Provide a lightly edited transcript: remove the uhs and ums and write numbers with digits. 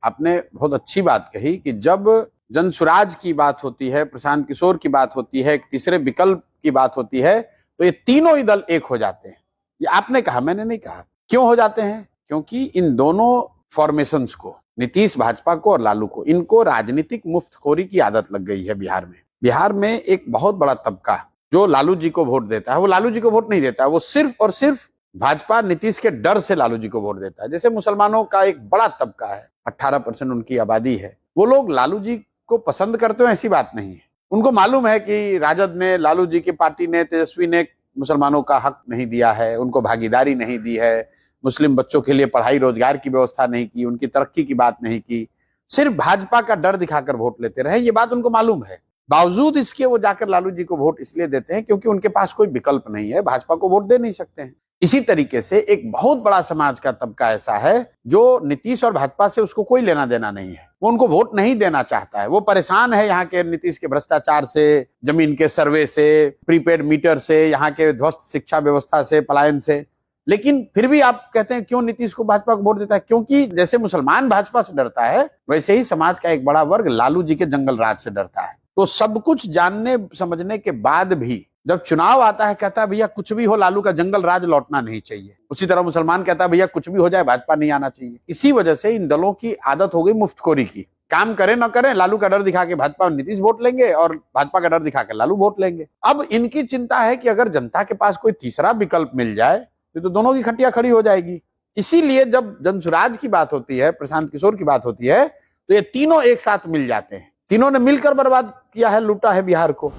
आपने बहुत अच्छी बात कही कि जब जनसुराज की बात होती है, प्रशांत किशोर की बात होती है, एक तीसरे विकल्प की बात होती है, तो ये तीनों ही दल एक हो जाते हैं। ये आपने कहा, मैंने नहीं कहा। क्यों हो जाते हैं? क्योंकि इन दोनों फॉर्मेशंस को, नीतीश भाजपा को और लालू को, इनको राजनीतिक मुफ्तखोरी की आदत लग गई है बिहार में। बिहार में एक बहुत बड़ा तबका जो लालू जी को वोट देता है, वो लालू जी को वोट नहीं देता है, वो सिर्फ और सिर्फ भाजपा नीतीश के डर से लालू जी को वोट देता है। जैसे मुसलमानों का एक बड़ा तबका है, 18% उनकी आबादी है, वो लोग लालू जी को पसंद करते हो ऐसी बात नहीं है। उनको मालूम है कि राजद ने, लालू जी की पार्टी ने, तेजस्वी ने मुसलमानों का हक नहीं दिया है, उनको भागीदारी नहीं दी है, मुस्लिम बच्चों के लिए पढ़ाई रोजगार की व्यवस्था नहीं की, उनकी तरक्की की बात नहीं की, सिर्फ भाजपा का डर दिखाकर वोट लेते रहे, ये बात उनको मालूम है। बावजूद इसके वो जाकर लालू जी को वोट इसलिए देते हैं क्योंकि उनके पास कोई विकल्प नहीं है, भाजपा को वोट दे नहीं सकते हैं। इसी तरीके से एक बहुत बड़ा समाज का तबका ऐसा है जो नीतीश और भाजपा से उसको कोई लेना देना नहीं है, वो उनको वोट नहीं देना चाहता है। वो परेशान है यहाँ के नीतीश के भ्रष्टाचार से, जमीन के सर्वे से, प्रीपेड मीटर से, यहाँ के ध्वस्त शिक्षा व्यवस्था से, पलायन से। लेकिन फिर भी आप कहते हैं क्यों नीतीश को भाजपा को वोट देता है? क्योंकि जैसे मुसलमान भाजपा से डरता है, वैसे ही समाज का एक बड़ा वर्ग लालू जी के जंगल राज से डरता है। तो सब कुछ जानने समझने के बाद भी जब चुनाव आता है, कहता है भैया कुछ भी हो, लालू का जंगल राज लौटना नहीं चाहिए। उसी तरह मुसलमान कहता है भैया कुछ भी हो जाए, भाजपा नहीं आना चाहिए। इसी वजह से इन दलों की आदत हो गई मुफ्तखोरी की। काम करें ना करें, लालू का डर दिखा के भाजपा नीतीश वोट लेंगे और भाजपा का डर दिखा के लालू वोट लेंगे। अब इनकी चिंता है कि अगर जनता के पास कोई तीसरा विकल्प मिल जाए तो दोनों की खटिया खड़ी हो जाएगी। इसीलिए जब जनसुराज की बात होती है, प्रशांत किशोर की बात होती है, तो ये तीनों एक साथ मिल जाते हैं। तीनों ने मिलकर बर्बाद किया है, लूटा है बिहार को।